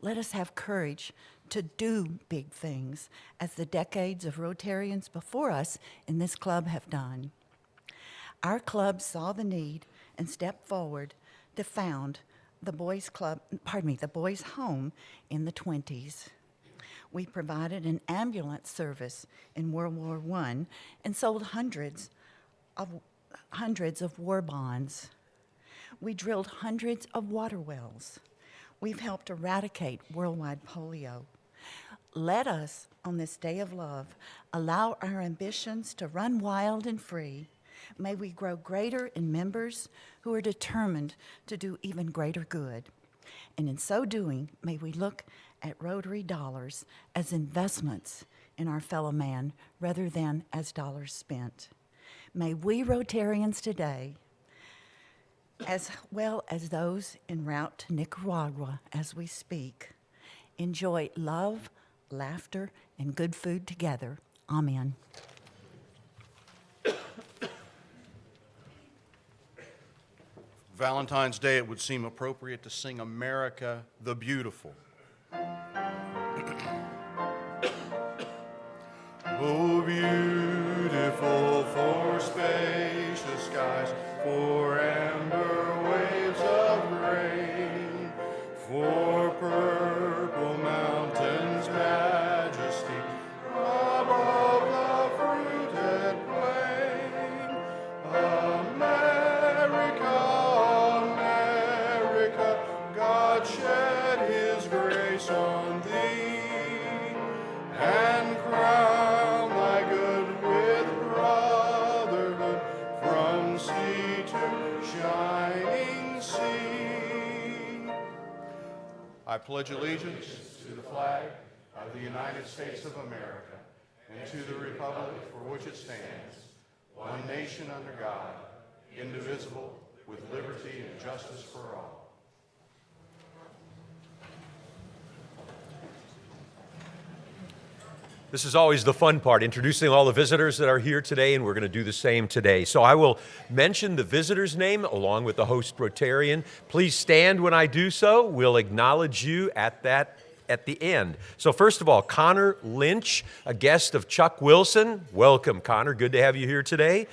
let us have courage to do big things, as the decades of Rotarians before us in this club have done. Our club saw the need and stepped forward to found the Boys Home in the 20s. We provided an ambulance service in World War I and sold hundreds of war bonds. We drilled hundreds of water wells. We've helped eradicate worldwide polio. Let us, on this day of love, allow our ambitions to run wild and free. May we grow greater in members who are determined to do even greater good. And in so doing, may we look at Rotary dollars as investments in our fellow man rather than as dollars spent. May we Rotarians today, as well as those en route to Nicaragua as we speak, enjoy love, laughter, and good food together. Amen. Valentine's Day, it would seem appropriate to sing America the Beautiful. Oh, beautiful for spacious skies, for amber waves of grain, for purple mountains' majesty, above the fruited plain. America, America, God shed his grace on thee, and crown thy good with brotherhood from sea to shining sea. I pledge allegiance to the flag of the United States of America and to the republic for which it stands, one nation under God, indivisible, with liberty and justice for all. This is always the fun part, introducing all the visitors that are here today, and we're going to do the same today. So I will mention the visitor's name along with the host Rotarian. Please stand when I do so. We'll acknowledge you at the end. So first of all, Connor Lynch, a guest of Chuck Wilson. Welcome, Connor. Good to have you here today.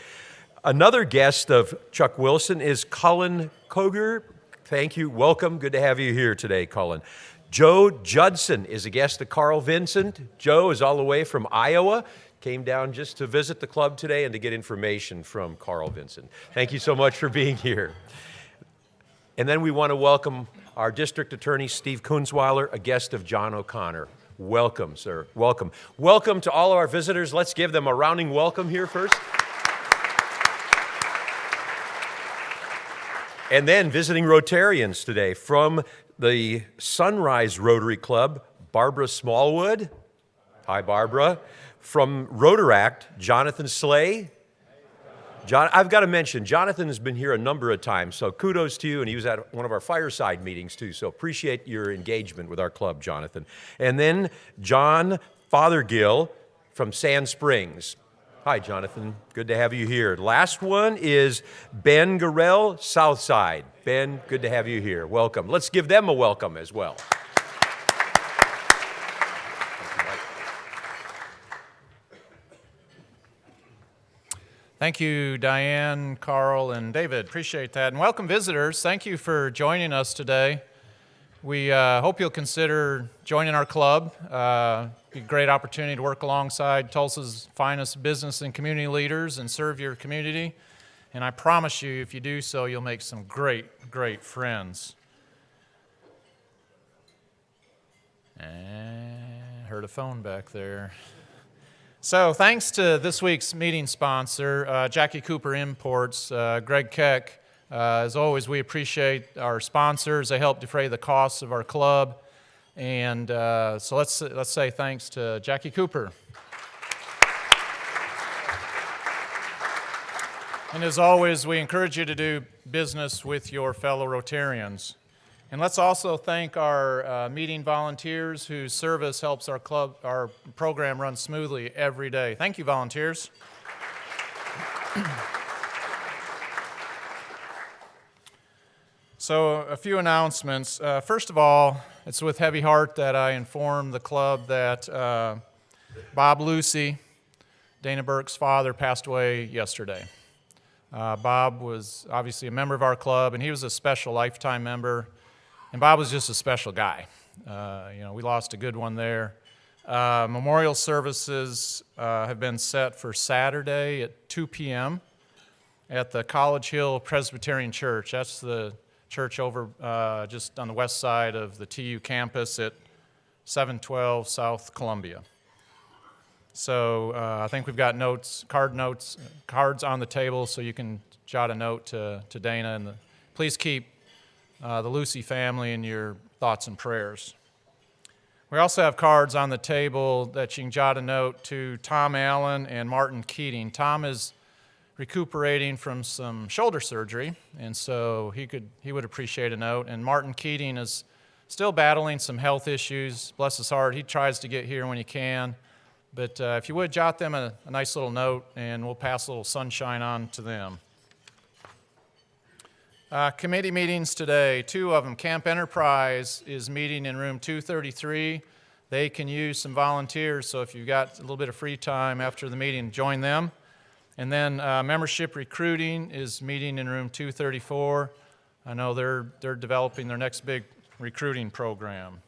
Another guest of Chuck Wilson is Cullen Koger. Thank you. Welcome. Good to have you here today, Cullen. Joe Judson is a guest of Carl Vincent. Joe is all the way from Iowa. Came down just to visit the club today and to get information from Carl Vincent. Thank you so much for being here. And then we want to welcome our District Attorney, Steve Kunzweiler, a guest of John O'Connor. Welcome, sir. Welcome. Welcome to all of our visitors. Let's give them a rounding welcome here first. And then visiting Rotarians today from the Sunrise Rotary Club, Barbara Smallwood. Hi, Barbara. From Rotaract, Jonathan Slay. I've got to mention, Jonathan has been here a number of times, so kudos to you, and he was at one of our fireside meetings too, so appreciate your engagement with our club, Jonathan. And then John Fothergill from Sand Springs. Hi, Jonathan. Good to have you here. Last one is Ben Garrell, Southside. Ben, good to have you here. Welcome. Let's give them a welcome as well. Thank you, Diane, Carl, and David. Appreciate that. And welcome, visitors. Thank you for joining us today. We hope you'll consider joining our club. Be a great opportunity to work alongside Tulsa's finest business and community leaders and serve your community. And I promise you, if you do so, you'll make some great, great friends. And heard a phone back there. So thanks to this week's meeting sponsor, Jackie Cooper Imports, Greg Keck. As always, we appreciate our sponsors. They help defray the costs of our club. And so let's say thanks to Jackie Cooper. And as always, we encourage you to do business with your fellow Rotarians. And let's also thank our meeting volunteers whose service helps our program run smoothly every day. Thank you, volunteers. So a few announcements. First of all, it's with heavy heart that I inform the club that Bob Lucy, Dana Burke's father, passed away yesterday. Bob was obviously a member of our club, and he was a special lifetime member. And Bob was just a special guy. We lost a good one there. Memorial services have been set for Saturday at 2 p.m. at the College Hill Presbyterian Church. That's the church over just on the west side of the TU campus at 712 South Columbia. So I think we've got cards on the table, so you can jot a note to Dana. And please keep the Lucy family in your thoughts and prayers. We also have cards on the table that you can jot a note to Tom Allen and Martin Keating. Tom is recuperating from some shoulder surgery, and so he would appreciate a note. And Martin Keating is still battling some health issues. Bless his heart, he tries to get here when he can. But if you would, jot them a nice little note, and we'll pass a little sunshine on to them. Committee meetings today, 2 of them. Camp Enterprise is meeting in room 233. They can use some volunteers, so if you've got a little bit of free time after the meeting, join them. And then membership recruiting is meeting in room 234. I know they're developing their next big recruiting program.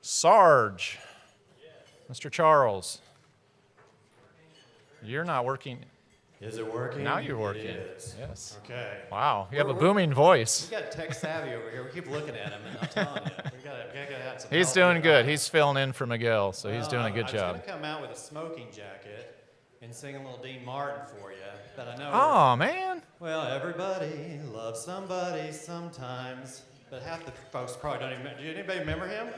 Sarge, Mr. Charles, you're not working. Is it working? Now you're working. It is. Yes. Okay. Wow, you have a booming voice. We got tech savvy over here. We keep looking at him, and I'm telling you, we gotta have some He's help doing here. good. He's filling in for Miguel, so he's Well, doing a good I job. was gonna come out with a smoking jacket and sing a little Dean Martin for you, but I know. Oh, man. Well, everybody loves somebody sometimes, but half the folks probably don't even. Do anybody remember him?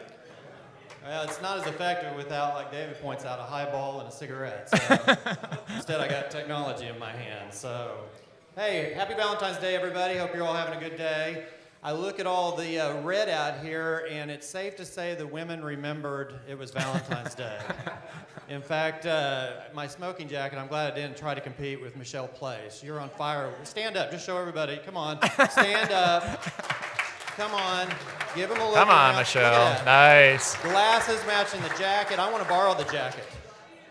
Well, it's not as effective without, like David points out, a highball and a cigarette. So instead, I got technology in my hand. So, hey, happy Valentine's Day, everybody. Hope you're all having a good day. I look at all the red out here, and it's safe to say the women remembered it was Valentine's Day. In fact, my smoking jacket, I'm glad I didn't try to compete with Michelle Place. You're on fire. Stand up. Just show everybody. Come on. Stand up. Come on. Give him a look. Come on, around. Michelle. Look at that. Nice. Glasses matching the jacket. I want to borrow the jacket.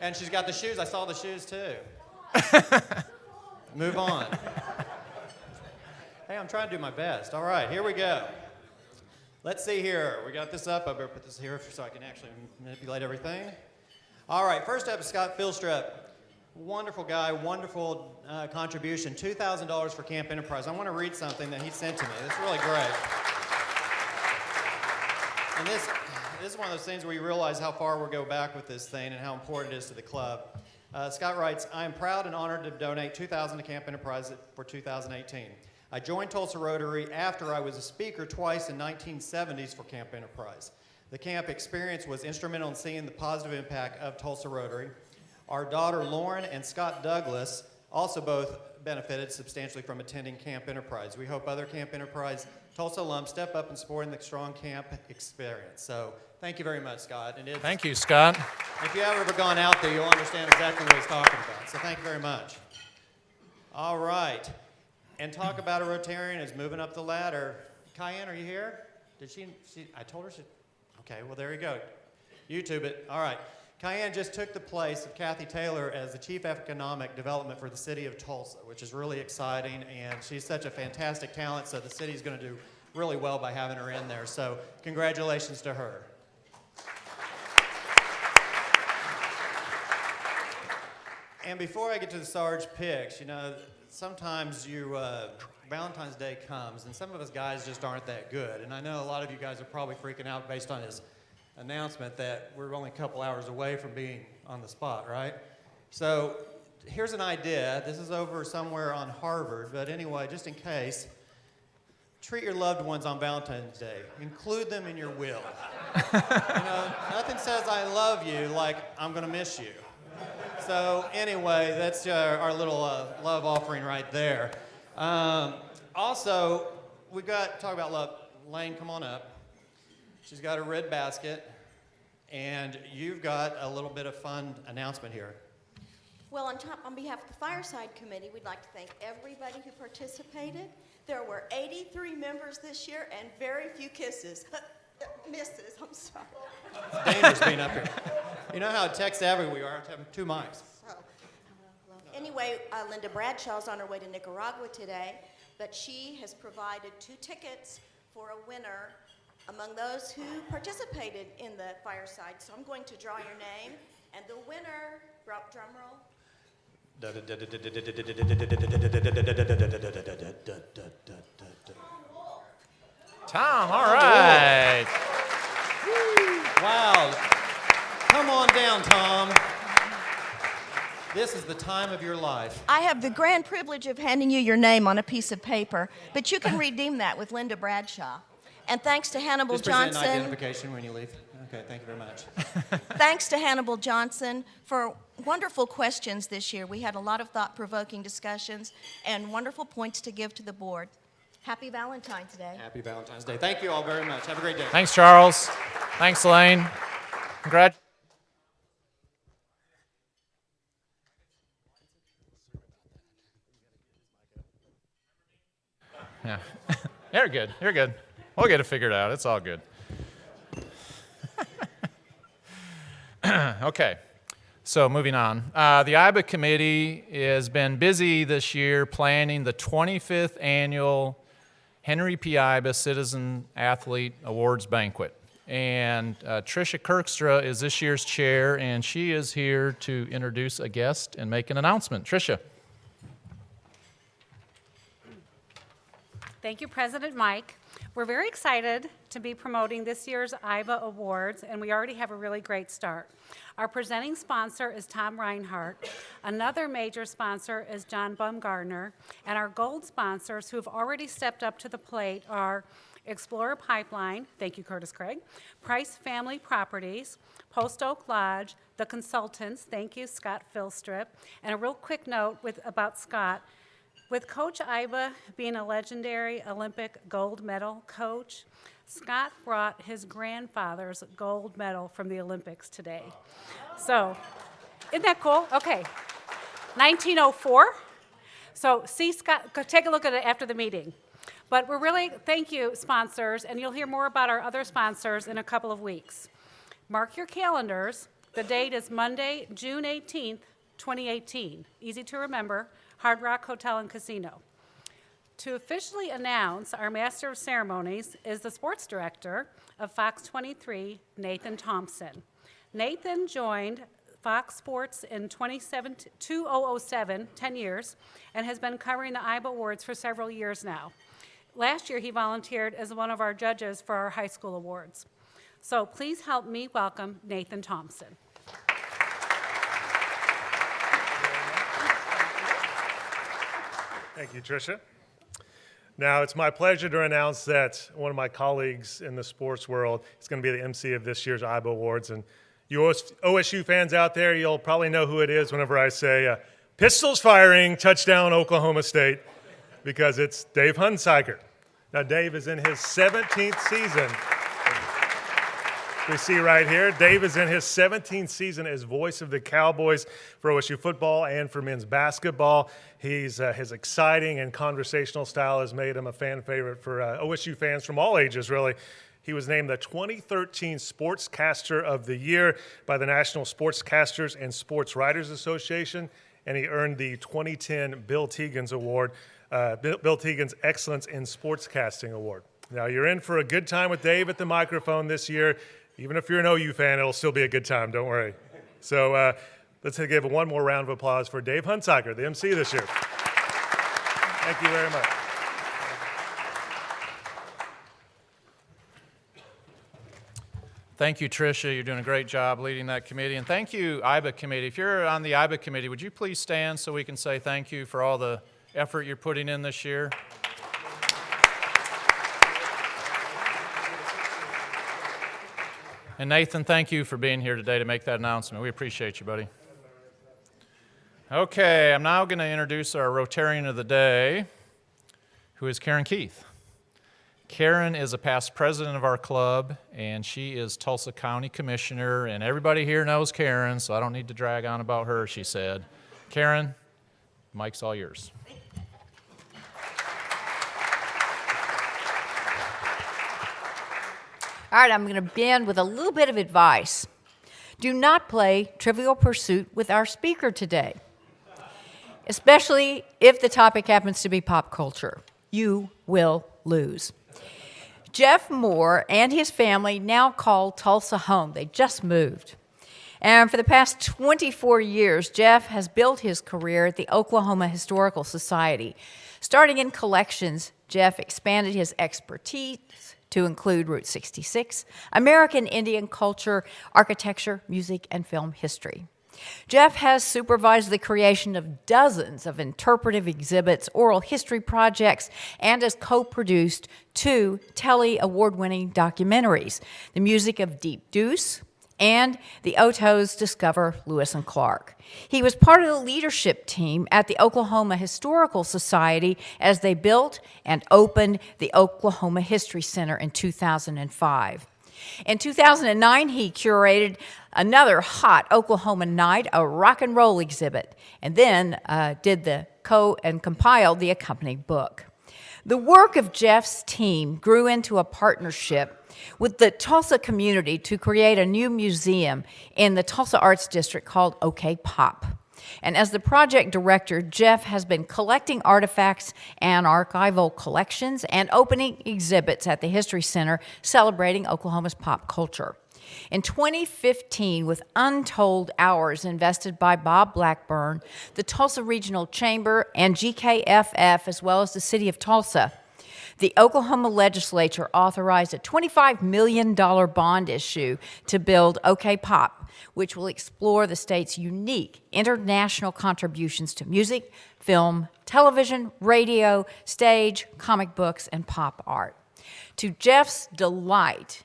And she's got the shoes. I saw the shoes too. Move on. Hey, I'm trying to do my best. All right, here we go. Let's see here. We got this up. I better put this here so I can actually manipulate everything. All right, first up is Scott Philstrup. Wonderful guy, wonderful contribution. $2,000 for Camp Enterprise. I want to read something that he sent to me. This is really great. And this is one of those things where you realize how far we'll go back with this thing and how important it is to the club. Scott writes, I am proud and honored to donate $2,000 to Camp Enterprise for 2018. I joined Tulsa Rotary after I was a speaker twice in 1970s for Camp Enterprise. The camp experience was instrumental in seeing the positive impact of Tulsa Rotary. Our daughter Lauren and Scott Douglas also both benefited substantially from attending Camp Enterprise. We hope other Camp Enterprise Tulsa alums step up and support the strong camp experience. So thank you very much, Scott. And Thank you, Scott. if you have ever gone out there, you'll understand exactly what he's talking about. So thank you very much. All right. And talk about a Rotarian is moving up the ladder. Cayenne, are you here? Did she I told her she, okay, well, there you go. YouTube it. All right. Cayenne just took the place of Kathy Taylor as the Chief Economic Development for the city of Tulsa, which is really exciting, and she's such a fantastic talent, so the city's going to do really well by having her in there. So congratulations to her. And before I get to the Sarge picks, you know, sometimes Valentine's Day comes, and some of us guys just aren't that good. And I know a lot of you guys are probably freaking out based on his announcement that we're only a couple hours away from being on the spot, right? So here's an idea. This is over somewhere on Harvard, but anyway, just in case, treat your loved ones on Valentine's Day. Include them in your will. You know, nothing says I love you like I'm going to miss you. So anyway, that's our little love offering right there. Also, we've got, talk about love. Lane, come on up. She's got a red basket, and you've got a little bit of fun announcement here. Well, on behalf of the Fireside Committee, we'd like to thank everybody who participated. There were 83 members this year and very few kisses. Misses, I'm sorry. It's dangerous being up here. You know how tech-savvy we are, having 2 mics. Anyway, Linda Bradshaw's on her way to Nicaragua today, but she has provided 2 tickets for a winner among those who participated in the Fireside. So I'm going to draw your name, and the winner, drum roll. Tom, all right. Wow. Come on down, Tom. This is the time of your life. I have the grand privilege of handing you your name on a piece of paper, but you can redeem that with Linda Bradshaw. And thanks to Hannibal Just present Johnson. an identification when you leave. Okay, thank you very much. Thanks to Hannibal Johnson for wonderful questions this year. We had a lot of thought-provoking discussions and wonderful points to give to the board. Happy Valentine's Day. Happy Valentine's Day. Thank you all very much. Have a great day. Thanks, Charles. Thanks, Elaine. Congratulations. Yeah. You're good. You're good. We'll get it figured out. It's all good. Okay. So moving on. The IBA committee has been busy this year planning the 25th annual Henry P. IBA Citizen Athlete Awards Banquet. And Tricia Kirkstra is this year's chair, and she is here to introduce a guest and make an announcement. Tricia. Thank you, President Mike. We're very excited to be promoting this year's IBA Awards, and we already have a really great start. Our presenting sponsor is Tom Reinhardt. Another major sponsor is John Bumgardner, and our gold sponsors who have already stepped up to the plate are Explorer Pipeline, thank you, Curtis Craig, Price Family Properties, Post Oak Lodge, The Consultants, thank you, Scott Philstrip, and a real quick note about Scott. With Coach Iba being a legendary Olympic gold medal coach, Scott brought his grandfather's gold medal from the Olympics today. So, isn't that cool? Okay, 1904. So see Scott, go take a look at it after the meeting. But we're really, thank you, sponsors, and you'll hear more about our other sponsors in a couple of weeks. Mark your calendars. The date is Monday, June 18th, 2018. Easy to remember. Hard Rock Hotel and Casino. To officially announce our Master of Ceremonies is the sports director of Fox 23, Nathan Thompson. Nathan joined Fox Sports in 2007, 10 years, and has been covering the IBA Awards for several years now. Last year, he volunteered as one of our judges for our high school awards. So please help me welcome Nathan Thompson. Thank you, Tricia. Now, it's my pleasure to announce that one of my colleagues in the sports world is going to be the MC of this year's IBA Awards. And you OSU fans out there, you'll probably know who it is whenever I say, pistols firing, touchdown, Oklahoma State, because it's Dave Hunsiker. Now, Dave is in his 17th season. We see right here, Dave is in his 17th season as voice of the Cowboys for OSU football and for men's basketball. His exciting and conversational style has made him a fan favorite for OSU fans from all ages, really. He was named the 2013 Sportscaster of the Year by the National Sportscasters and Sports Writers Association, and he earned the 2010 Bill Tegans Award, Bill Tegans Excellence in Sportscasting Award. Now, you're in for a good time with Dave at the microphone this year. Even if you're an OU fan, it'll still be a good time, don't worry. So let's give one more round of applause for Dave Hunsiker, the MC this year. Thank you very much. Thank you, Tricia. You're doing a great job leading that committee. And thank you, IBA committee. If you're on the IBA committee, would you please stand so we can say thank you for all the effort you're putting in this year? And Nathan, thank you for being here today to make that announcement. We appreciate you, buddy. Okay, I'm now going to introduce our Rotarian of the Day, who is Karen Keith. Karen is a past president of our club, and she is Tulsa County Commissioner, and everybody here knows Karen, so I don't need to drag on about her, she said. Karen, mic's all yours. All right, I'm going to begin with a little bit of advice. Do not play Trivial Pursuit with our speaker today, especially if the topic happens to be pop culture. You will lose. Jeff Moore and his family now call Tulsa home. They just moved. And for the past 24 years, Jeff has built his career at the Oklahoma Historical Society. Starting in collections, Jeff expanded his expertise to include Route 66, American Indian culture, architecture, music, and film history. Jeff has supervised the creation of dozens of interpretive exhibits, oral history projects, and has co-produced 2 Telly Award-winning documentaries, The Music of Deep Deuce and The Otos Discover Lewis and Clark. He was part of the leadership team at the Oklahoma Historical Society as they built and opened the Oklahoma History Center in 2005. In 2009, he curated another hot Oklahoma night, a rock and roll exhibit, and then compiled the accompanying book. The work of Jeff's team grew into a partnership with the Tulsa community to create a new museum in the Tulsa Arts District called OK Pop. And as the project director, Jeff has been collecting artifacts and archival collections and opening exhibits at the History Center celebrating Oklahoma's pop culture. In 2015, with untold hours invested by Bob Blackburn, the Tulsa Regional Chamber, and GKFF, as well as the City of Tulsa, the Oklahoma legislature authorized a $25 million bond issue to build OK Pop, which will explore the state's unique international contributions to music, film, television, radio, stage, comic books, and pop art. To Jeff's delight,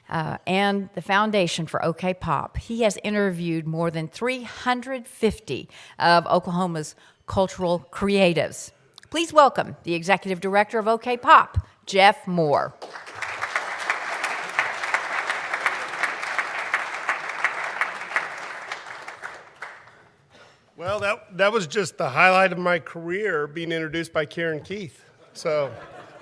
and the foundation for OK Pop, he has interviewed more than 350 of Oklahoma's cultural creatives. Please welcome the executive director of OK Pop, Jeff Moore. Well, that was just the highlight of my career, being introduced by Karen Keith. So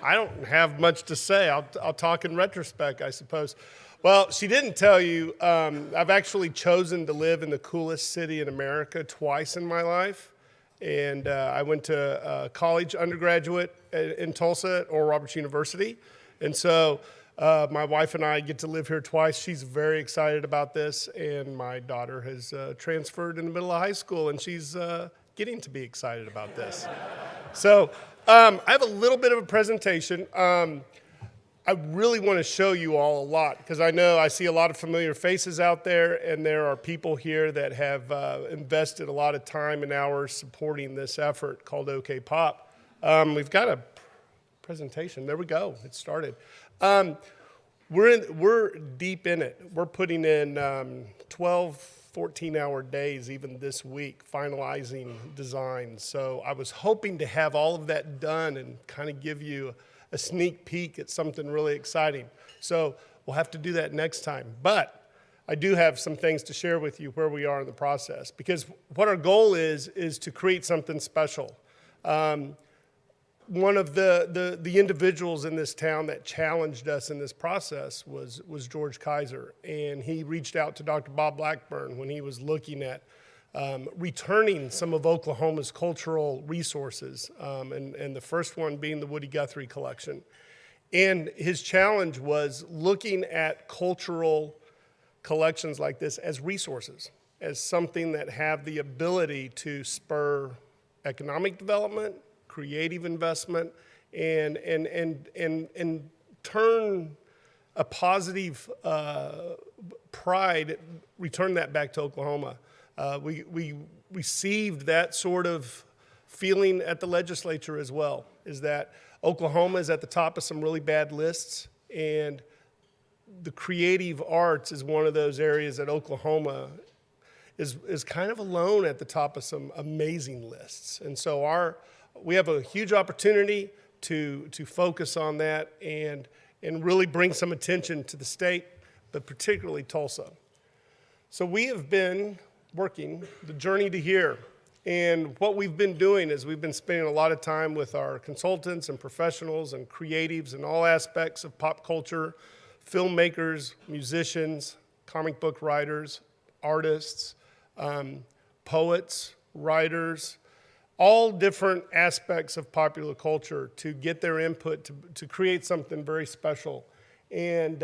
I don't have much to say. I'll talk in retrospect, I suppose. Well, she didn't tell you, I've actually chosen to live in the coolest city in America twice in my life. And I went to college, undergraduate in Tulsa at Oral Roberts University. And so my wife and I get to live here twice. She's very excited about this. And my daughter has transferred in the middle of high school, and she's getting to be excited about this. So I have a little bit of a presentation. I really want to show you all a lot because I know I see a lot of familiar faces out there, and there are people here that have invested a lot of time and hours supporting this effort called OK Pop. We've got a presentation. There we go. It started. We're deep in it. We're putting in 12, 14-hour days even this week finalizing designs. So I was hoping to have all of that done and kind of give you a sneak peek at something really exciting. So we'll have to do that next time. But I do have some things to share with you where we are in the process, because what our goal is to create something special. One of the individuals in this town that challenged us in this process was George Kaiser, and he reached out to Dr. Bob Blackburn when he was looking at returning some of Oklahoma's cultural resources, and the first one being the Woody Guthrie collection. And his challenge was looking at cultural collections like this as resources, as something that have the ability to spur economic development, creative investment, and turn a positive pride, return that back to Oklahoma. We received that sort of feeling at the legislature as well, is that Oklahoma is at the top of some really bad lists, and the creative arts is one of those areas that Oklahoma is kind of alone at the top of some amazing lists. And so we have a huge opportunity to focus on that and really bring some attention to the state, but particularly Tulsa. So we have been working the Journey to Here, And what we've been doing is we've been spending a lot of time with our consultants and professionals and creatives in all aspects of pop culture, filmmakers, musicians, comic book writers, artists, poets, writers, all different aspects of popular culture to get their input to create something very special. And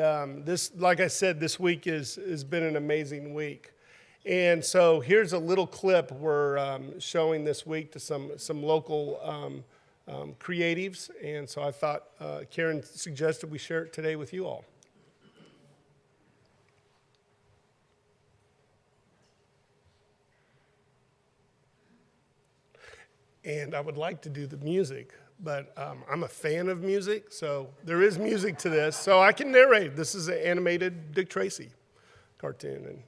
this, like I said, this week has been an amazing week. And so here's a little clip we're showing this week to some local creatives. And so I thought Karen suggested we share it today with you all. And I would like to do the music, but I'm a fan of music, so there is music to this. So I can narrate. This is an animated Dick Tracy cartoon. And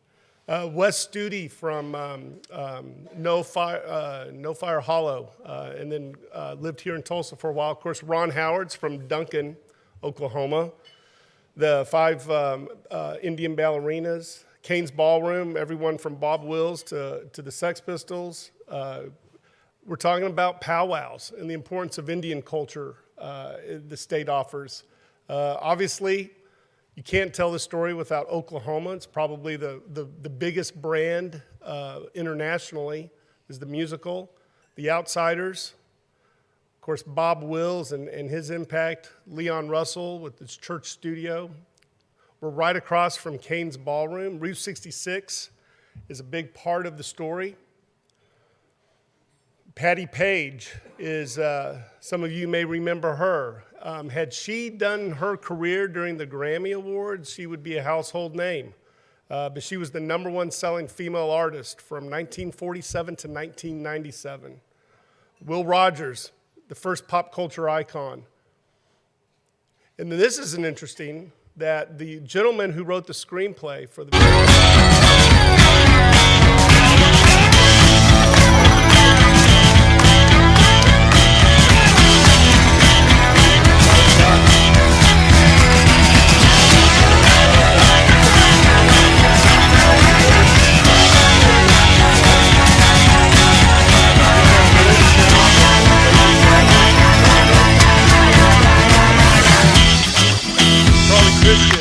Wes Studi from No Fire Hollow, and then lived here in Tulsa for a while. Of course, Ron Howard's from Duncan, Oklahoma. The 5 Indian Ballerinas, Kane's Ballroom, everyone from Bob Wills to the Sex Pistols. We're talking about powwows and the importance of Indian culture the state offers. Obviously, you can't tell the story without Oklahoma. It's probably the biggest brand internationally is the musical. The Outsiders, of course, Bob Wills and his impact, Leon Russell with his church studio. We're right across from Kane's Ballroom. Route 66 is a big part of the story. Patti Page is, some of you may remember her. Had she done her career during the Grammy Awards, she would be a household name. But she was the #1 selling female artist from 1947 to 1997. Will Rogers, the first pop culture icon. And this is an interesting, that the gentleman who wrote the screenplay for the Christian,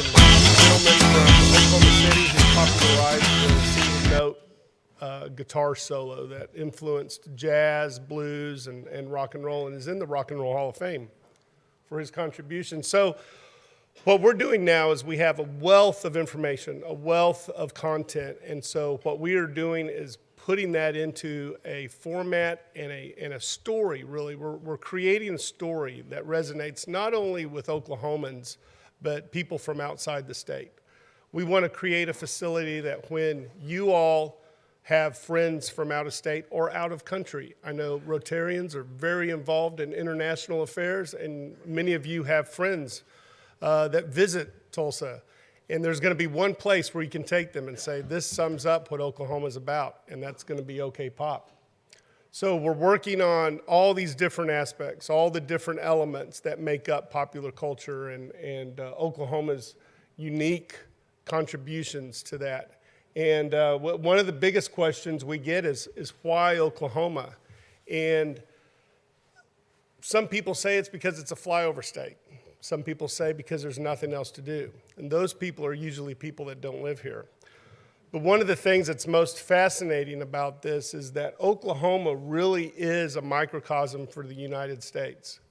gentleman from Oklahoma City who popularized the single-note guitar solo that influenced jazz, blues, and rock and roll, and is in the Rock and Roll Hall of Fame for his contribution. So what we're doing now is we have a wealth of information, a wealth of content, and so what we are doing is putting that into a format and a story, really. We're creating a story that resonates not only with Oklahomans, but people from outside the state. We want to create a facility that when you all have friends from out of state or out of country, I know Rotarians are very involved in international affairs, and many of you have friends that visit Tulsa. And there's going to be one place where you can take them and say, this sums up what Oklahoma's about, and that's going to be OK Pop. So we're working on all these different aspects, all the different elements that make up popular culture and Oklahoma's unique contributions to that. And one of the biggest questions we get is why Oklahoma? And some people say it's because it's a flyover state. Some people say because there's nothing else to do. And those people are usually people that don't live here. But one of the things that's most fascinating about this is that Oklahoma really is a microcosm for the United States.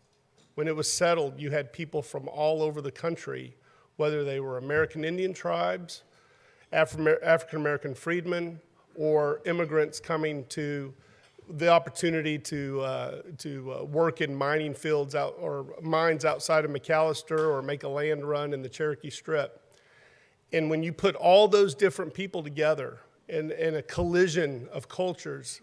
When it was settled, you had people from all over the country, whether they were American Indian tribes, African American freedmen, or immigrants coming to the opportunity to work in mining fields or mines outside of McAllister or make a land run in the Cherokee Strip. And when you put all those different people together in a collision of cultures,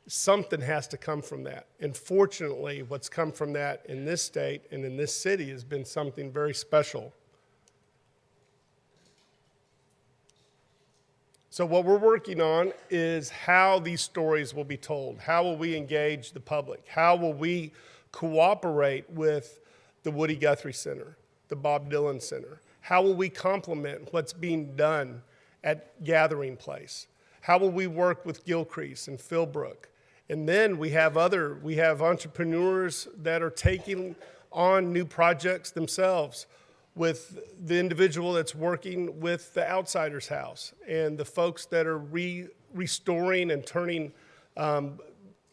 something has to come from that. And fortunately, what's come from that in this state and in this city has been something very special. So what we're working on is how these stories will be told. How will we engage the public? How will we cooperate with the Woody Guthrie Center, the Bob Dylan Center? How will we complement what's being done at Gathering Place? How will we work with Gilcrease and Philbrook And then we have entrepreneurs that are taking on new projects themselves, with the individual that's working with the Outsiders House and the folks that are restoring and turning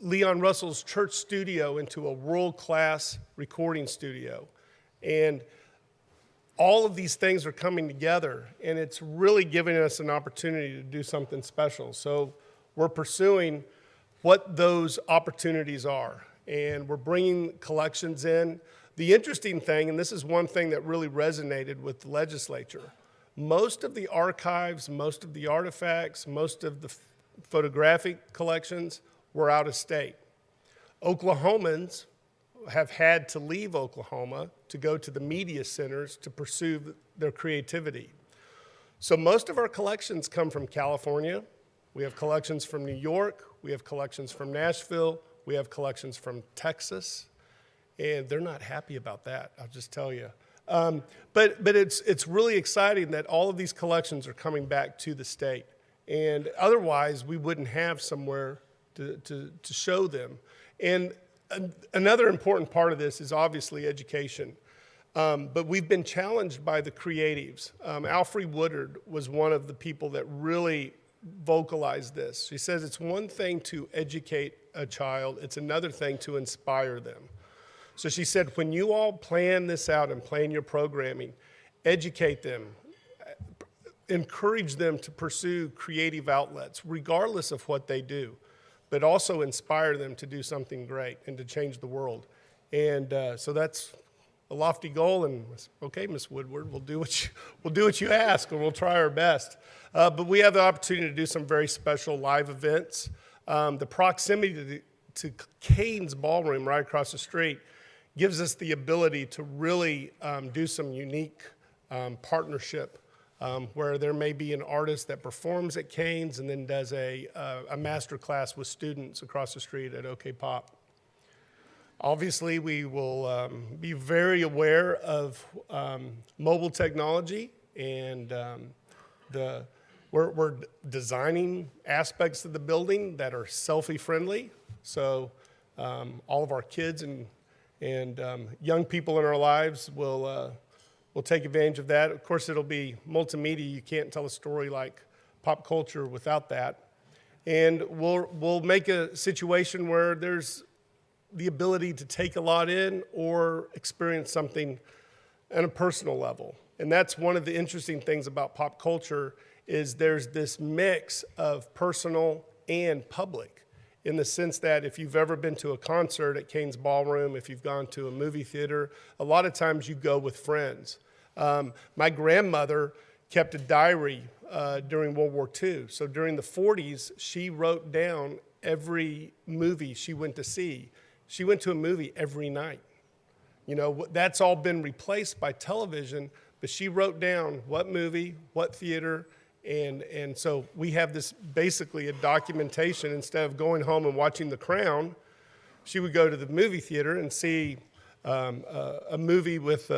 Leon Russell's church studio into a world-class recording studio. And all of these things are coming together, and it's really giving us an opportunity to do something special. So we're pursuing what those opportunities are, and we're bringing collections in. The interesting thing, and this is one thing that really resonated with the legislature, most of the archives, most of the artifacts, most of the photographic collections were out of state. Oklahomans have had to leave Oklahoma to go to the media centers to pursue their creativity. So most of our collections come from California. We have collections from New York. We have collections from Nashville. We have collections from Texas. And they're not happy about that, I'll just tell you. But it's really exciting that all of these collections are coming back to the state. And otherwise, we wouldn't have somewhere to show them. And another important part of this is obviously education. But we've been challenged by the creatives. Alfre Woodard was one of the people that really vocalized this. She says it's one thing to educate a child, it's another thing to inspire them. So she said, when you all plan this out and plan your programming, educate them, encourage them to pursue creative outlets, regardless of what they do, but also inspire them to do something great and to change the world. And so that's a lofty goal, and okay, Ms. Woodward, we'll do what you ask, and we'll try our best. But we have the opportunity to do some very special live events. The proximity to Cain's Ballroom right across the street gives us the ability to really do some unique partnership where there may be an artist that performs at Cain's and then does a master class with students across the street at OK Pop. Obviously, we will be very aware of mobile technology, and we're designing aspects of the building that are selfie friendly. So all of our kids and young people in our lives will take advantage of that. Of course, it'll be multimedia. You can't tell a story like pop culture without that. And we'll make a situation where there's the ability to take a lot in or experience something on a personal level. And that's one of the interesting things about pop culture is there's this mix of personal and public, in the sense that if you've ever been to a concert at Cain's Ballroom, if you've gone to a movie theater, a lot of times you go with friends. My grandmother kept a diary during World War II. So during the 40s, she wrote down every movie she went to see. She went to a movie every night. You know, that's all been replaced by television, but she wrote down what movie, what theater, and so we have this basically a documentation. Instead of going home and watching The Crown, she would go to the movie theater and see a movie with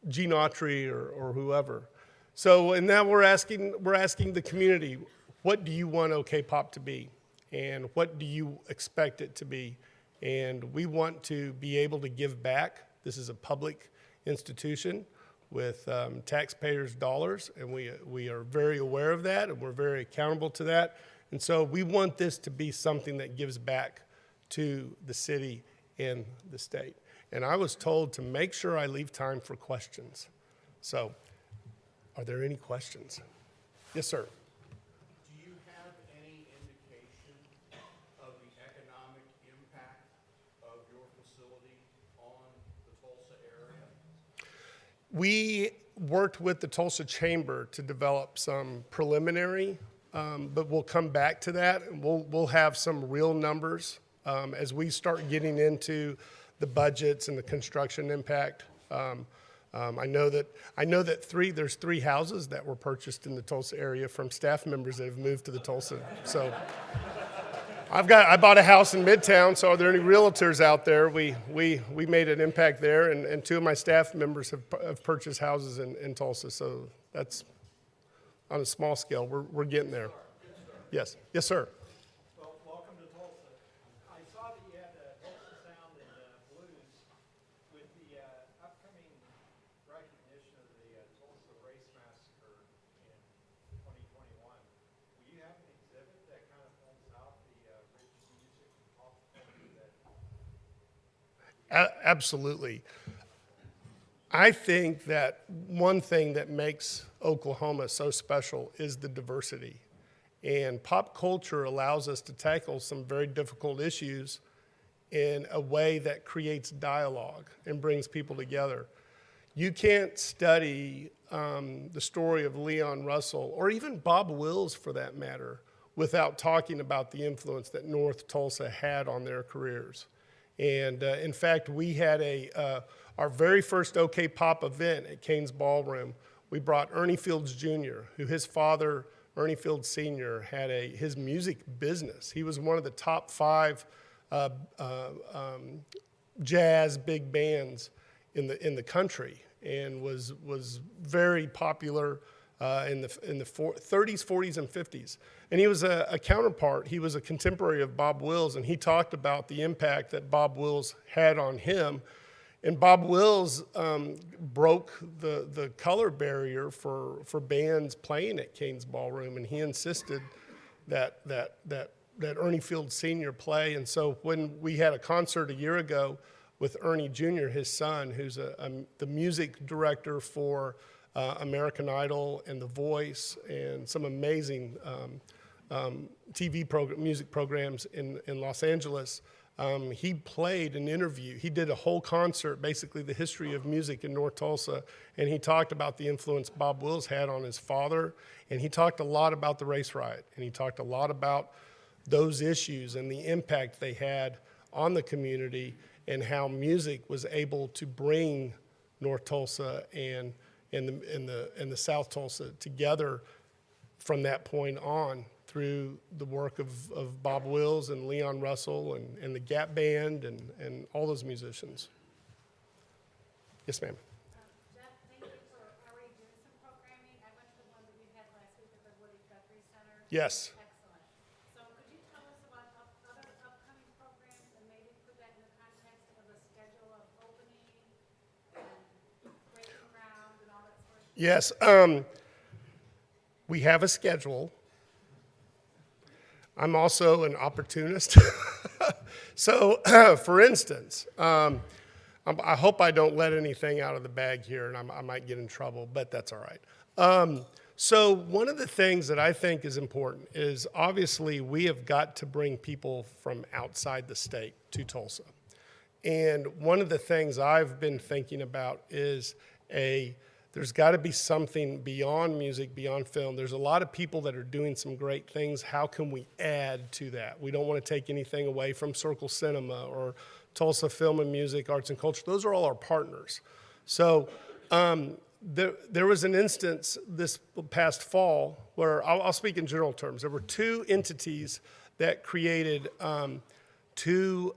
Gene Autry or whoever. So, and now we're asking the community, what do you want OK Pop to be? And what do you expect it to be? And we want to be able to give back. This is a public institution with taxpayers' dollars, and we are very aware of that, and we're very accountable to that. And so we want this to be something that gives back to the city and the state. And I was told to make sure I leave time for questions. So are there any questions? Yes, sir. Do you have any indication of the economic impact of your facility on the Tulsa area? We worked with the Tulsa Chamber to develop some preliminary, but we'll come back to that, and we'll have some real numbers as we start getting into the budgets and the construction impact. I know that there's 3 houses that were purchased in the Tulsa area from staff members that have moved to the Tulsa. So I bought a house in Midtown. So are there any realtors out there? We made an impact there, and 2 of my staff members have purchased houses in Tulsa. So that's on a small scale. We're getting there. Yes, sir. Well, welcome to Tulsa. Absolutely. I think that one thing that makes Oklahoma so special is the diversity. And pop culture allows us to tackle some very difficult issues in a way that creates dialogue and brings people together. You can't study the story of Leon Russell, or even Bob Wills for that matter, without talking about the influence that North Tulsa had on their careers. And in fact, we had our very first OK Pop event at Cain's Ballroom. We brought Ernie Fields Jr., who his father, Ernie Fields Sr., had his music business. He was one of the top 5 jazz big bands in the country, and was very popular in the 30s, 40s, and 50s. And he was a counterpart. He was a contemporary of Bob Wills, and he talked about the impact that Bob Wills had on him. And Bob Wills broke the color barrier for bands playing at Cain's Ballroom, and he insisted that Ernie Fields Sr. play. And so when we had a concert a year ago with Ernie Jr., his son, who's the music director for American Idol and The Voice and some amazing TV music programs in Los Angeles, he played an interview. He did a whole concert, basically the history of music in North Tulsa, and he talked about the influence Bob Wills had on his father, and he talked a lot about the race riot, and he talked a lot about those issues and the impact they had on the community, and how music was able to bring North Tulsa and the South Tulsa together from that point on, through the work of Bob Wills and Leon Russell and the Gap Band and all those musicians. Yes, ma'am. Jeff, thank you for already doing some programming. I went to the one that we had last week at the Woody Guthrie Center. Yes. Excellent. So could you tell us about other upcoming programs and maybe put that in the context of a schedule of opening and breaking ground and all that sort of thing? Yes. We have a schedule. I'm also an opportunist. So, for instance, I hope I don't let anything out of the bag here, and I might get in trouble, but that's all right. So one of the things that I think is important is, obviously we have got to bring people from outside the state to Tulsa. And one of the things I've been thinking about is there's got to be something beyond music, beyond film. There's a lot of people that are doing some great things. How can we add to that? We don't want to take anything away from Circle Cinema or Tulsa Film and Music, Arts and Culture. Those are all our partners. So there was an instance this past fall where, I'll speak in general terms. There were 2 entities that created 2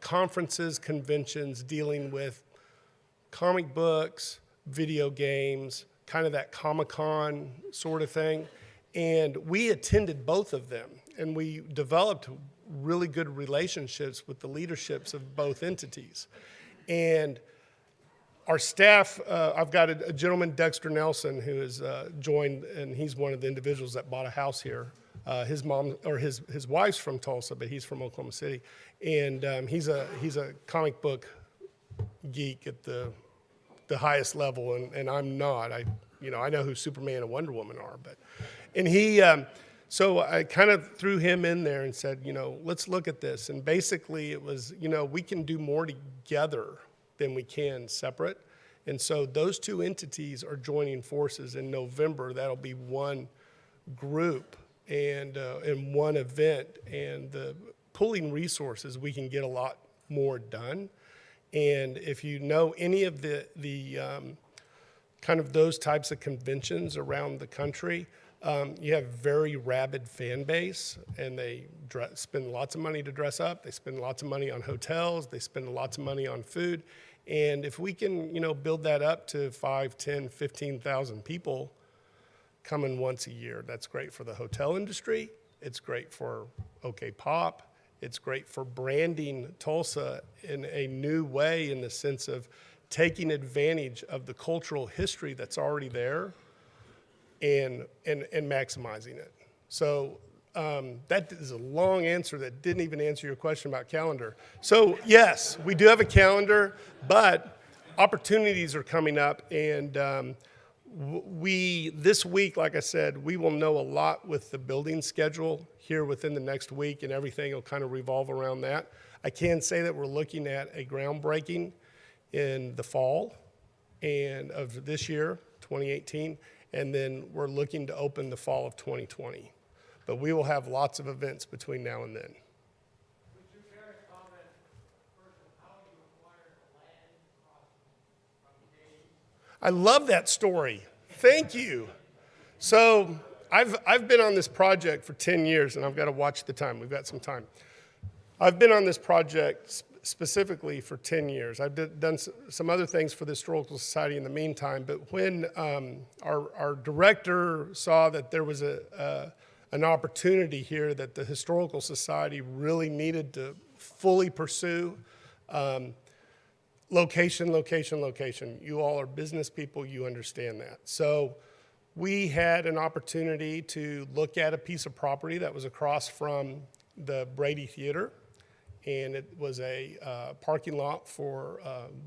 conferences, conventions dealing with comic books, video games, kind of that Comic-Con sort of thing. And we attended both of them, and we developed really good relationships with the leaderships of both entities. And our staff, I've got a gentleman, Dexter Nelson, who has joined, and he's one of the individuals that bought a house here. His mom, or his wife's from Tulsa, but he's from Oklahoma City. And he's a comic book geek at the highest level, and I'm not. I know who Superman and Wonder Woman are, so I kind of threw him in there and said, let's look at this. And basically it was, we can do more together than we can separate. And so those 2 entities are joining forces in November. That'll be one group and one event, and pooling resources, we can get a lot more done. And if you know any of the kind of those types of conventions around the country, you have very rabid fan base, and they spend lots of money to dress up. They spend lots of money on hotels. They spend lots of money on food. And if we can, build that up to 5, 10, 15,000 people coming once a year, that's great for the hotel industry. It's great for OK Pop. It's great for branding Tulsa in a new way, in the sense of taking advantage of the cultural history that's already there and maximizing it. So that is a long answer that didn't even answer your question about calendar. So yes, we do have a calendar, but opportunities are coming up, and this week, like I said, we will know a lot with the building schedule here within the next week, and everything will kind of revolve around that. I can say that we're looking at a groundbreaking in the fall and of this year, 2018, and then we're looking to open the fall of 2020. But we will have lots of events between now and then. Would you care to comment first on how you acquired the land from Katie? I love that story. Thank you. So I've been on this project for 10 years, and I've got to watch the time. We've got some time. I've been on this project specifically for 10 years. I've done some other things for the Historical Society in the meantime, but when our director saw that there was an opportunity here that the Historical Society really needed to fully pursue, location, location, location. You all are business people, you understand that. So we had an opportunity to look at a piece of property that was across from the Brady Theater, and it was a parking lot for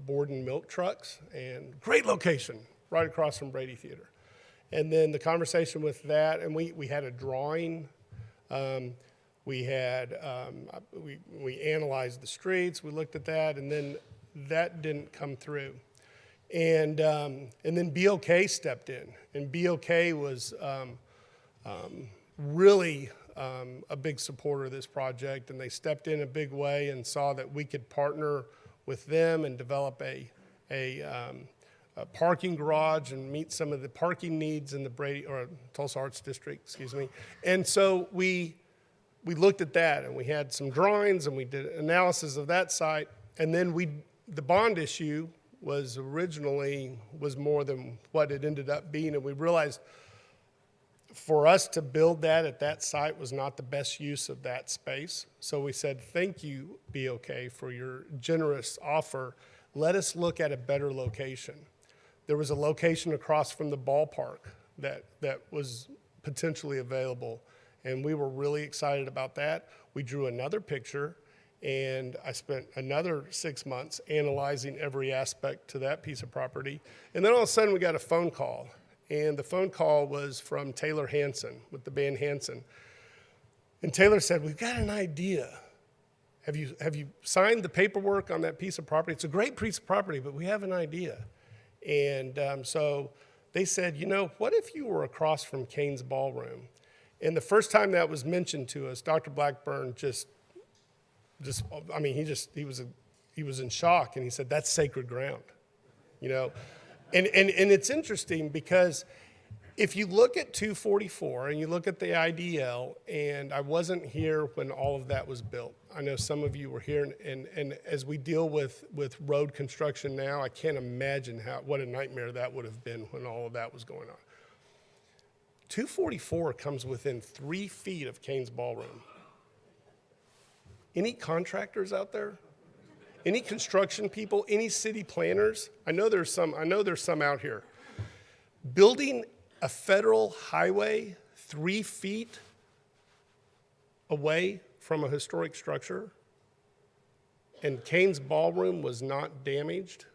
Borden milk trucks, and great location right across from Brady Theater. And then the conversation with that, and we had a drawing. We analyzed the streets. We looked at that, and then that didn't come through. And then BOK stepped in, and BOK was really a big supporter of this project, and they stepped in a big way and saw that we could partner with them and develop a parking garage and meet some of the parking needs in the Tulsa Arts District, excuse me. And so we looked at that, and we had some drawings, and we did analysis of that site, and then the bond issue was more than what it ended up being, and we realized for us to build that at that site was not the best use of that space. So we said, thank you, BOK, for your generous offer. Let us look at a better location. There was a location across from the ballpark that was potentially available, and we were really excited about that. We drew another picture, and I spent another 6 months analyzing every aspect to that piece of property. And then all of a sudden we got a phone call, and the phone call was from Taylor Hanson with the band Hanson. And Taylor said, we've got an idea. Have you signed the paperwork on that piece of property? It's a great piece of property, but we have an idea. And so they said, what if you were across from Cain's Ballroom? And the first time that was mentioned to us, Dr. Blackburn he was in shock, and he said, that's sacred ground, And it's interesting because if you look at 244 and you look at the IDL, and I wasn't here when all of that was built. I know some of you were here, and as we deal with road construction now, I can't imagine what a nightmare that would have been when all of that was going on. 244 comes within 3 feet of Cain's Ballroom. Any contractors out there? Any construction people? Any city planners? I know there's some out here. Building a federal highway 3 feet away from a historic structure, and Cain's Ballroom was not damaged.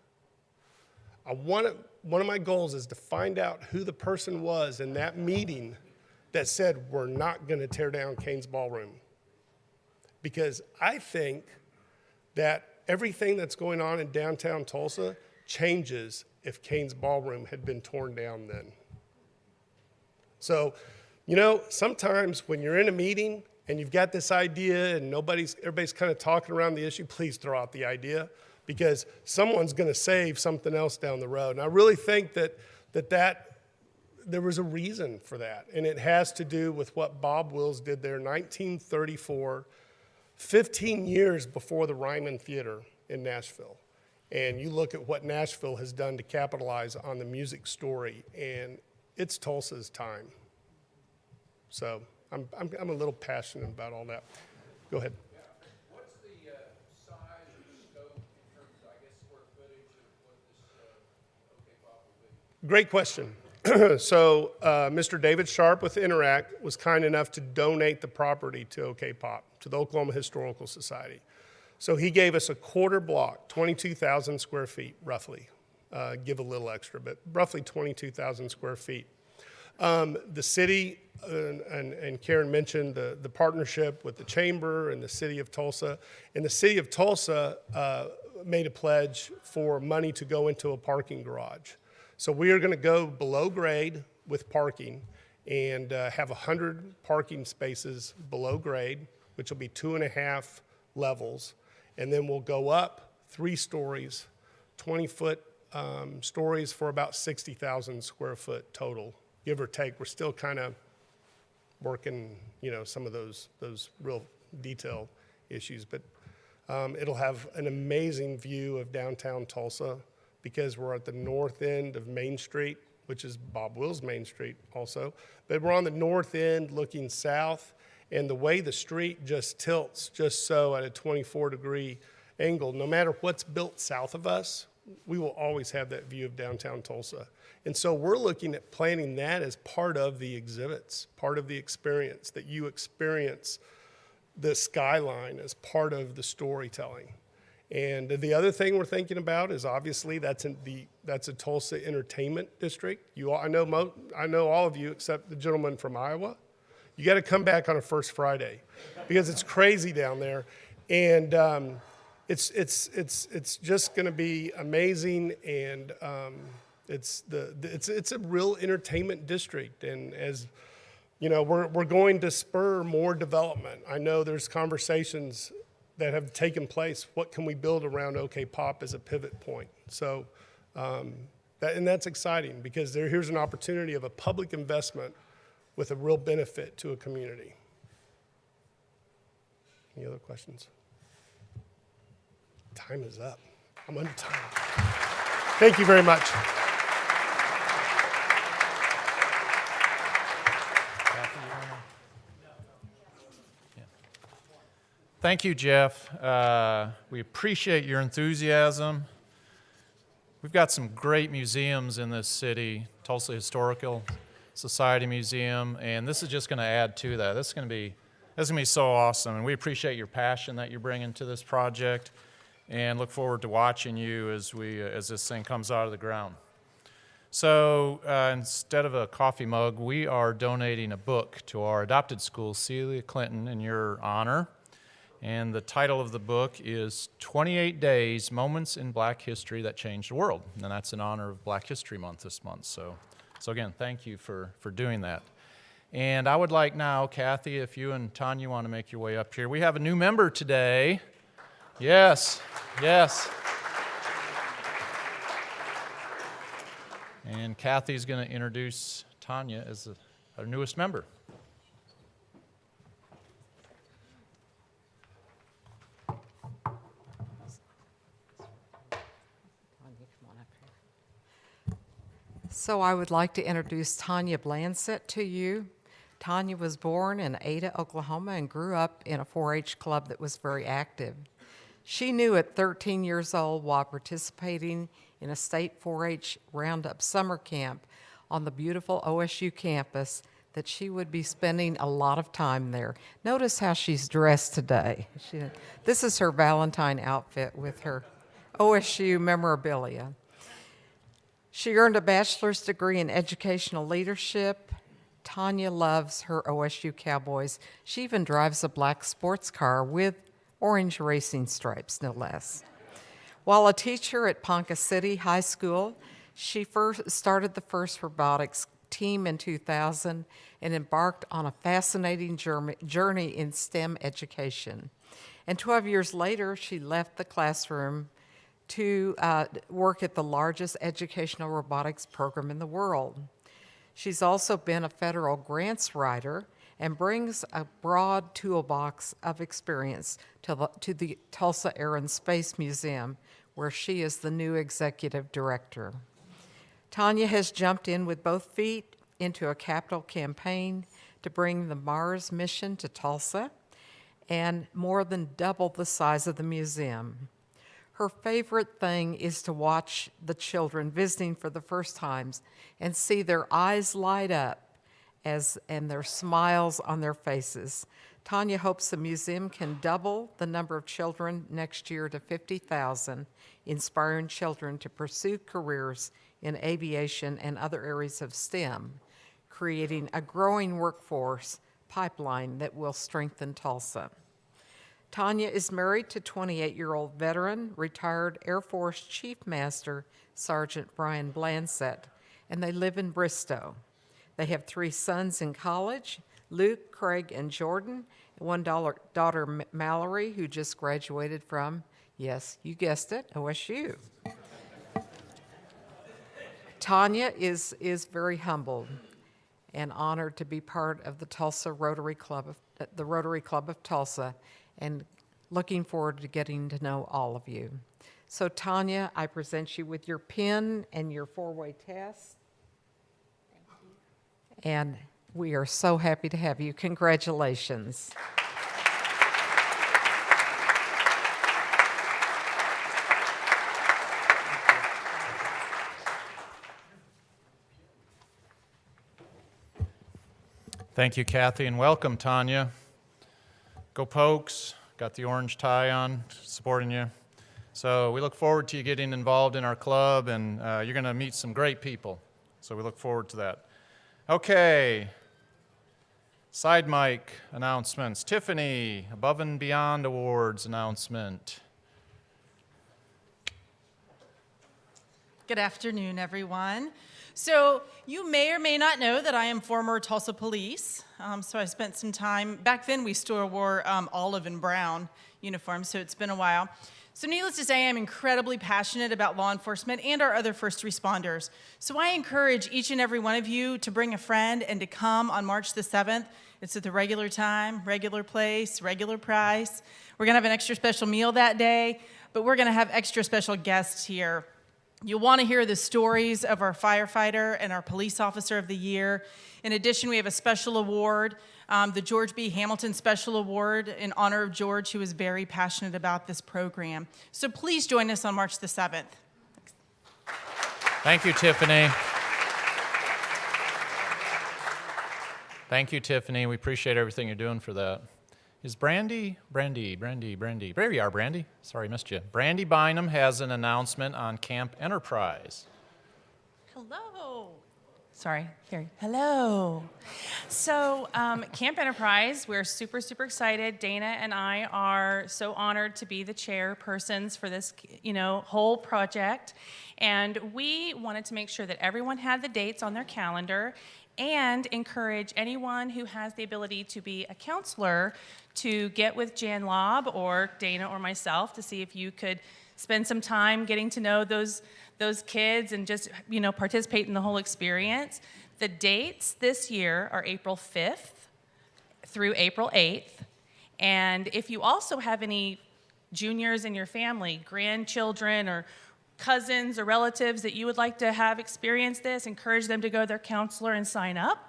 One of my goals is to find out who the person was in that meeting that said, we're not going to tear down Cain's Ballroom. Because I think that everything that's going on in downtown Tulsa changes if Cain's Ballroom had been torn down then. So, sometimes when you're in a meeting and you've got this idea and everybody's kind of talking around the issue, please throw out the idea, because someone's going to save something else down the road. And I really think that there was a reason for that, and it has to do with what Bob Wills did there in 1934, 15 years before the Ryman Theater in Nashville. And you look at what Nashville has done to capitalize on the music story, and it's Tulsa's time. So I'm a little passionate about all that. Go ahead. Yeah. What's the size or scope in terms of, square footage of what this OK Pop will be? Great question. So Mr. David Sharp with Interact was kind enough to donate the property to OK Pop, to the Oklahoma Historical Society. So he gave us a quarter block, 22,000 square feet, roughly. Give a little extra, but roughly 22,000 square feet. The city, and Karen mentioned the partnership with the Chamber and the City of Tulsa. And the City of Tulsa made a pledge for money to go into a parking garage. So we are going to go below grade with parking and have 100 parking spaces below grade, which will be 2.5 levels. And then we'll go up 3 stories, 20-foot stories for about 60,000 square foot total, give or take. We're still kind of working, some of those real detail issues. But it'll have an amazing view of downtown Tulsa, because we're at the north end of Main Street, which is Bob Wills Main Street also. But we're on the north end looking south, and the way the street just tilts just so at a 24-degree angle, no matter what's built south of us, we will always have that view of downtown Tulsa. And so we're looking at planning that as part of the exhibits, part of the experience, that you experience the skyline as part of the storytelling. And the other thing we're thinking about is, obviously, that's a Tulsa entertainment district. I know all of you except the gentleman from Iowa. You got to come back on a First Friday, because it's crazy down there, and it's just going to be amazing. And it's a real entertainment district. And as we're going to spur more development. I know there's conversations that have taken place. What can we build around OK Pop as a pivot point? So that's exciting, because here's an opportunity of a public investment with a real benefit to a community. Any other questions? Time is up. I'm under time. Thank you very much. Thank you, Jeff. We appreciate your enthusiasm. We've got some great museums in this city, Tulsa Historical Society Museum, and this is just going to add to that. This is going to be so awesome, and we appreciate your passion that you're bringing to this project, and look forward to watching you as this thing comes out of the ground. So instead of a coffee mug, we are donating a book to our adopted school, Celia Clinton, in your honor. And the title of the book is 28 Days, Moments in Black History That Changed the World. And that's in honor of Black History Month this month. So again, thank you for doing that. And I would like now, Kathy, if you and Tanya want to make your way up here. We have a new member today. Yes. And Kathy's going to introduce Tanya as our newest member. So I would like to introduce Tanya Blanset to you. Tanya was born in Ada, Oklahoma, and grew up in a 4-H club that was very active. She knew at 13 years old, while participating in a state 4-H Roundup summer camp on the beautiful OSU campus, that she would be spending a lot of time there. Notice how she's dressed today. This is her Valentine outfit with her OSU memorabilia. She earned a bachelor's degree in educational leadership. Tanya loves her OSU Cowboys. She even drives a black sports car with orange racing stripes, no less. While a teacher at Ponca City High School, she first started the first robotics team in 2000 and embarked on a fascinating journey in STEM education. And 12 years later, she left the classroom to work at the largest educational robotics program in the world. She's also been a federal grants writer and brings a broad toolbox of experience to the Tulsa Air and Space Museum, where she is the new executive director. Tanya has jumped in with both feet into a capital campaign to bring the Mars mission to Tulsa and more than double the size of the museum. Her favorite thing is to watch the children visiting for the first times and see their eyes light up and their smiles on their faces. Tanya hopes the museum can double the number of children next year to 50,000, inspiring children to pursue careers in aviation and other areas of STEM, creating a growing workforce pipeline that will strengthen Tulsa. Tanya is married to 28-year-old veteran, retired Air Force Chief Master Sergeant Brian Blanset, and they live in Bristow. They have 3 sons in college, Luke, Craig, and Jordan, and one daughter, Mallory, who just graduated from, yes, you guessed it, OSU. Tanya is very humbled and honored to be part of the Rotary Club of Tulsa, and looking forward to getting to know all of you. So Tanya, I present you with your pin and your 4-way test. Thank you. And we are so happy to have you. Congratulations. Thank you, Kathy, and welcome, Tanya. Go Pokes, got the orange tie on, supporting you. So we look forward to you getting involved in our club, and you're going to meet some great people. So we look forward to that. Okay, side mic announcements. Tiffany, Above and Beyond Awards announcement. Good afternoon, everyone. So you may or may not know that I am former Tulsa Police. So I spent some time, back then we still wore olive and brown uniforms, so it's been a while. So needless to say, I'm incredibly passionate about law enforcement and our other first responders. So I encourage each and every one of you to bring a friend and to come on March the 7th. It's at the regular time, regular place, regular price. We're gonna have an extra special meal that day, but we're gonna have extra special guests here. You'll want to hear the stories of our firefighter and our police officer of the year. In addition, we have a special award, the George B. Hamilton Special Award in honor of George, who is very passionate about this program. So please join us on March the 7th. Thank you, Tiffany. Thank you, Tiffany. We appreciate everything you're doing for that. Is Brandy? There you are, Brandy. Sorry, missed you. Brandy Bynum has an announcement on Camp Enterprise. Hello. Sorry, here. Hello. So, Camp Enterprise, we're super, super excited. Dana and I are so honored to be the chairpersons for this, whole project. And we wanted to make sure that everyone had the dates on their calendar and encourage anyone who has the ability to be a counselor to get with Jan Lobb or Dana or myself to see if you could spend some time getting to know those kids and just, participate in the whole experience. The dates this year are April 5th through April 8th. And if you also have any juniors in your family, grandchildren or cousins or relatives that you would like to have experience this, encourage them to go to their counselor and sign up.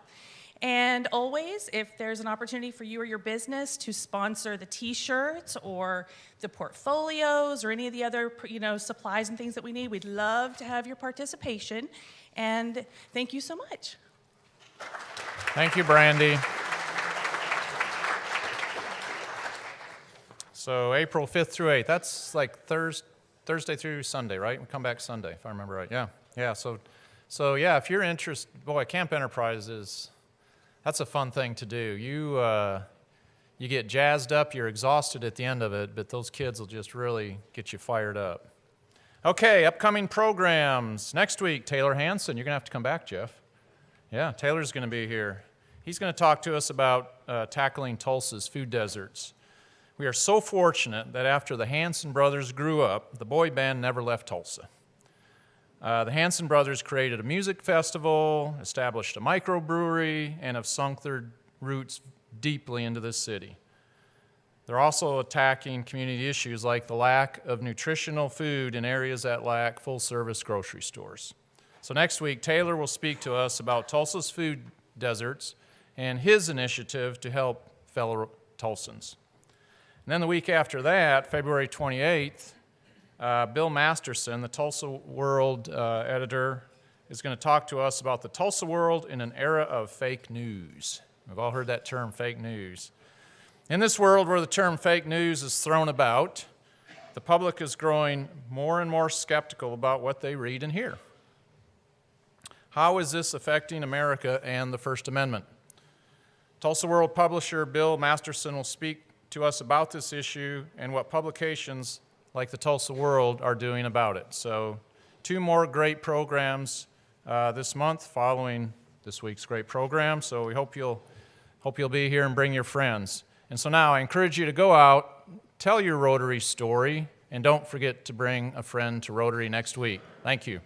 And always, if there's an opportunity for you or your business to sponsor the t-shirts or the portfolios or any of the other, supplies and things that we need, we'd love to have your participation. And thank you so much. Thank you, Brandy. So April 5th through 8th, that's like Thursday through Sunday, right? We come back Sunday, if I remember right. Yeah. So yeah, if you're interested, boy, Camp Enterprise that's a fun thing to do. You get jazzed up, you're exhausted at the end of it, but those kids will just really get you fired up. Okay, upcoming programs. Next week, Taylor Hanson. You're going to have to come back, Jeff. Yeah, Taylor's going to be here. He's going to talk to us about tackling Tulsa's food deserts. We are so fortunate that after the Hanson brothers grew up, the boy band never left Tulsa. The Hanson brothers created a music festival, established a microbrewery, and have sunk their roots deeply into this city. They're also attacking community issues like the lack of nutritional food in areas that lack full-service grocery stores. So next week, Taylor will speak to us about Tulsa's food deserts and his initiative to help fellow Tulsans. And then the week after that, February 28th, Bill Masterson, the Tulsa World editor, is going to talk to us about the Tulsa World in an era of fake news. We've all heard that term, fake news. In this world where the term fake news is thrown about, the public is growing more and more skeptical about what they read and hear. How is this affecting America and the First Amendment? Tulsa World publisher Bill Masterson will speak to us about this issue and what publications like the Tulsa World are doing about it. So 2 more great programs this month following this week's great program. So we hope you'll be here and bring your friends. And so now I encourage you to go out, tell your Rotary story, and don't forget to bring a friend to Rotary next week. Thank you.